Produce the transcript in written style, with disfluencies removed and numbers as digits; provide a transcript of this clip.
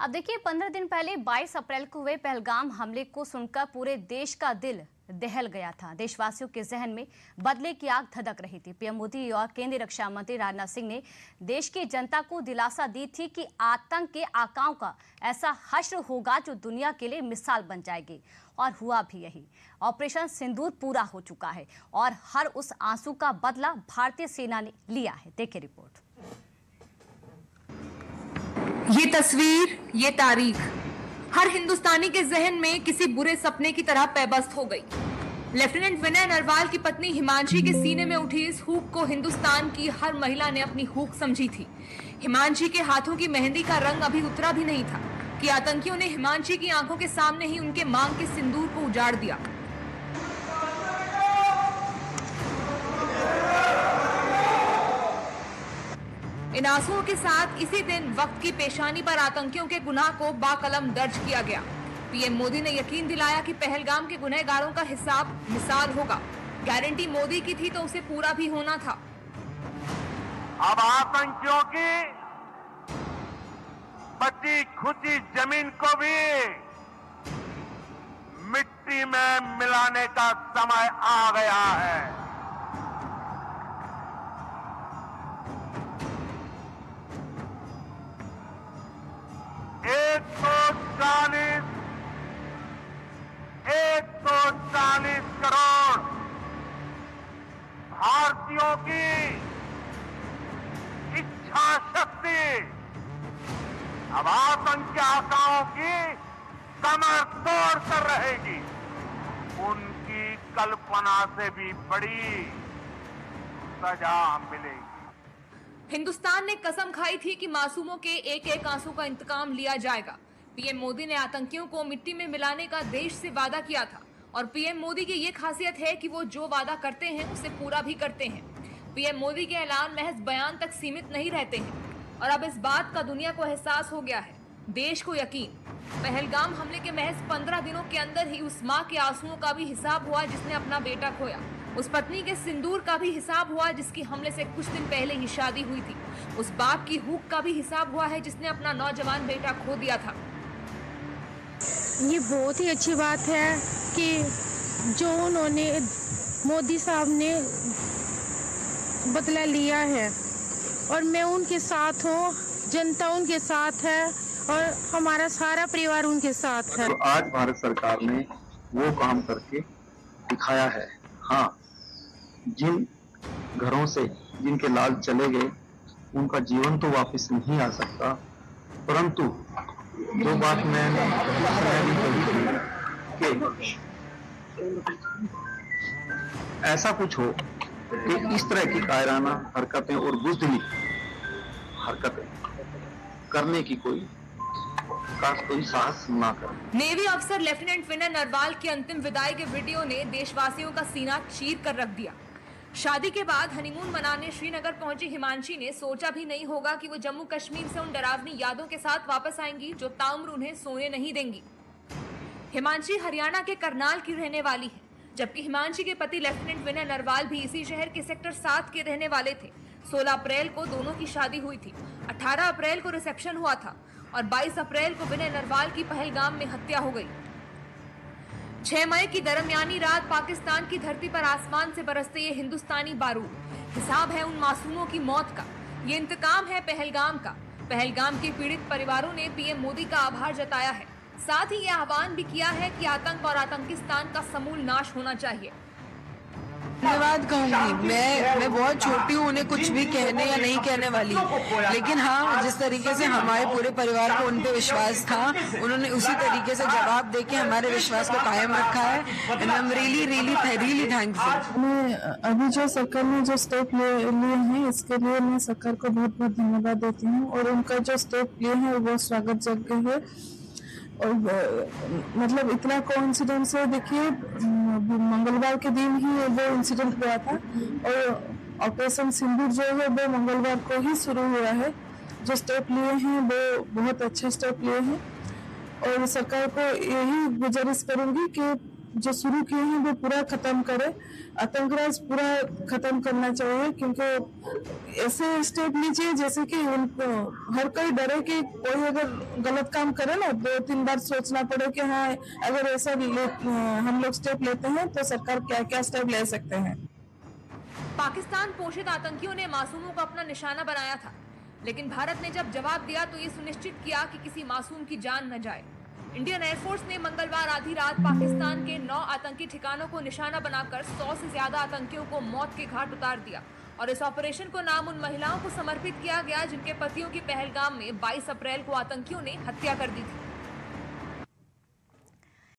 अब देखिए 15 दिन पहले 22 अप्रैल को हुए पहलगाम हमले को सुनकर पूरे देश का दिल दहल गया था। देशवासियों के जहन में बदले की आग धधक रही थी। पीएम मोदी और केंद्रीय रक्षा मंत्री राजनाथ सिंह ने देश की जनता को दिलासा दी थी कि आतंक के आकाओं का ऐसा हश्र होगा जो दुनिया के लिए मिसाल बन जाएगी, और हुआ भी यही। ऑपरेशन सिंदूर पूरा हो चुका है और हर उस आंसू का बदला भारतीय सेना ने लिया है। देखिए रिपोर्ट। ये तस्वीर, ये तारीख हर हिंदुस्तानी के जहन में किसी बुरे सपने की तरह पैबस्त हो गई। लेफ्टिनेंट विनय नरवाल की पत्नी हिमांशी के सीने में उठी इस हुक को हिंदुस्तान की हर महिला ने अपनी हुक समझी थी। हिमांशी के हाथों की मेहंदी का रंग अभी उतरा भी नहीं था कि आतंकियों ने हिमांशी की आंखों के सामने ही उनके मांग के सिंदूर को उजाड़ दिया। इन आंसुओं के साथ इसी दिन वक्त की पेशानी पर आतंकियों के गुनाह को बाकलम दर्ज किया गया। पीएम मोदी ने यकीन दिलाया कि पहलगाम के गुनहगारों का हिसाब मिसाल होगा। गारंटी मोदी की थी तो उसे पूरा भी होना था। अब आतंकियों की बची खुची जमीन को भी मिट्टी में मिलाने का समय आ गया है। एक सौ 140 करोड़ भारतीयों की इच्छा शक्ति अब आतंक के आकाओं की कमर तोड़ कर रहेगी। उनकी कल्पना से भी बड़ी सजा मिलेगी। हिंदुस्तान ने कसम खाई थी कि मासूमों के एक एक आंसू का इंतकाम लिया जाएगा। पीएम मोदी ने आतंकियों को मिट्टी में मिलाने का देश से वादा किया था और पीएम मोदी की ये खासियत है कि वो जो वादा करते हैं उसे पूरा भी करते हैं। पीएम मोदी के ऐलान महज बयान तक सीमित नहीं रहते हैं और अब इस बात का दुनिया को एहसास हो गया है, देश को यकीन। पहलगाम हमले के महज 15 दिनों के अंदर ही उस माँ के आंसुओं का भी हिसाब हुआ जिसने अपना बेटा खोया। उस पत्नी के सिंदूर का भी हिसाब हुआ जिसकी हमले से कुछ दिन पहले ही शादी हुई थी। उस बाप की हुक का भी हिसाब हुआ है जिसने अपना नौजवान बेटा खो दिया था। ये बहुत ही अच्छी बात है कि जो उन्होंने मोदी साहब ने बदला लिया है और मैं उनके साथ हूँ, जनता उनके साथ है और हमारा सारा परिवार उनके साथ है। तो आज भारत सरकार ने वो काम करके दिखाया है। हाँ, जिन घरों से जिनके लाल चले गए उनका जीवन तो वापस नहीं आ सकता, परंतु जो बात मैंने कही कि ऐसा कुछ हो कि इस तरह की कायराना हरकतें और बुज़दिली हरकतें करने की कोई साहस ना करे। नेवी अफसर लेफ्टिनेंट विनय नरवाल की अंतिम विदाई के वीडियो ने देशवासियों का सीना चीर कर रख दिया। शादी के बाद हनीमून मनाने श्रीनगर पहुंची हिमांशी ने सोचा भी नहीं होगा कि वो जम्मू कश्मीर से उन डरावनी यादों के साथ वापस आएंगी जो ताउम्र उन्हें सोने नहीं देंगी। हिमांशी हरियाणा के करनाल की रहने वाली है, जबकि हिमांशी के पति लेफ्टिनेंट विनय नरवाल भी इसी शहर के सेक्टर 7 के रहने वाले थे। 16 अप्रैल को दोनों की शादी हुई थी। 18 अप्रैल को रिसेप्शन हुआ था और 22 अप्रैल को विनय नरवाल की पहलगाम में हत्या हो गई। 6 मई की दरमियानी रात पाकिस्तान की धरती पर आसमान से बरसते ये हिंदुस्तानी बारूद हिसाब है उन मासूमों की मौत का। ये इंतकाम है पहलगाम का। पहलगाम के पीड़ित परिवारों ने पीएम मोदी का आभार जताया है। साथ ही ये आह्वान भी किया है कि आतंक और आतंकिस्तान का समूल नाश होना चाहिए। धन्यवाद कहूंगी। मैं बहुत छोटी हूँ, उन्हें कुछ भी कहने या नहीं कहने वाली, लेकिन हाँ, जिस तरीके से हमारे पूरे परिवार को उन पे विश्वास था, उन्होंने उसी तरीके से जवाब देके हमारे विश्वास को कायम रखा है। And I am really thankful. मैं अभी जो सरकार ने जो स्टेप लिए हैं इसके लिए मैं सरकार को बहुत बहुत धन्यवाद देती हूँ और उनका जो स्टेप लिए हैं वो स्वागत योग्य है। और मतलब इतना कोइंसिडेंस है, देखिए मंगलवार के दिन ही वो इंसिडेंट हुआ था और ऑपरेशन सिंदूर जो है वो मंगलवार को ही शुरू हुआ है। जो स्टेप लिए हैं वो बहुत अच्छे स्टेप लिए हैं और सरकार को यही गुजारिश करूंगी कि जो शुरू किए हैं वो पूरा खत्म करे, आतंकराज पूरा खत्म करना चाहिए, क्योंकि ऐसे स्टेप लीजिए जैसे कि उनको हर कोई डरे कि कोई अगर गलत काम करे ना 2-3 बार सोचना पड़े कि हाँ अगर ऐसा हम लोग स्टेप लेते हैं तो सरकार क्या क्या स्टेप ले सकते हैं। पाकिस्तान पोषित आतंकियों ने मासूमों को अपना निशाना बनाया था, लेकिन भारत ने जब जवाब दिया तो ये सुनिश्चित किया कि किसी मासूम की जान न जाए। इंडियन एयरफोर्स ने मंगलवार आधी रात पाकिस्तान के 9 आतंकी ठिकानों को निशाना बनाकर 100 से ज्यादा आतंकियों को मौत के घाट उतार दिया और इस ऑपरेशन को नाम उन महिलाओं को समर्पित किया गया जिनके पतियों की पहलगाम में 22 अप्रैल को आतंकियों ने हत्या कर दी थी।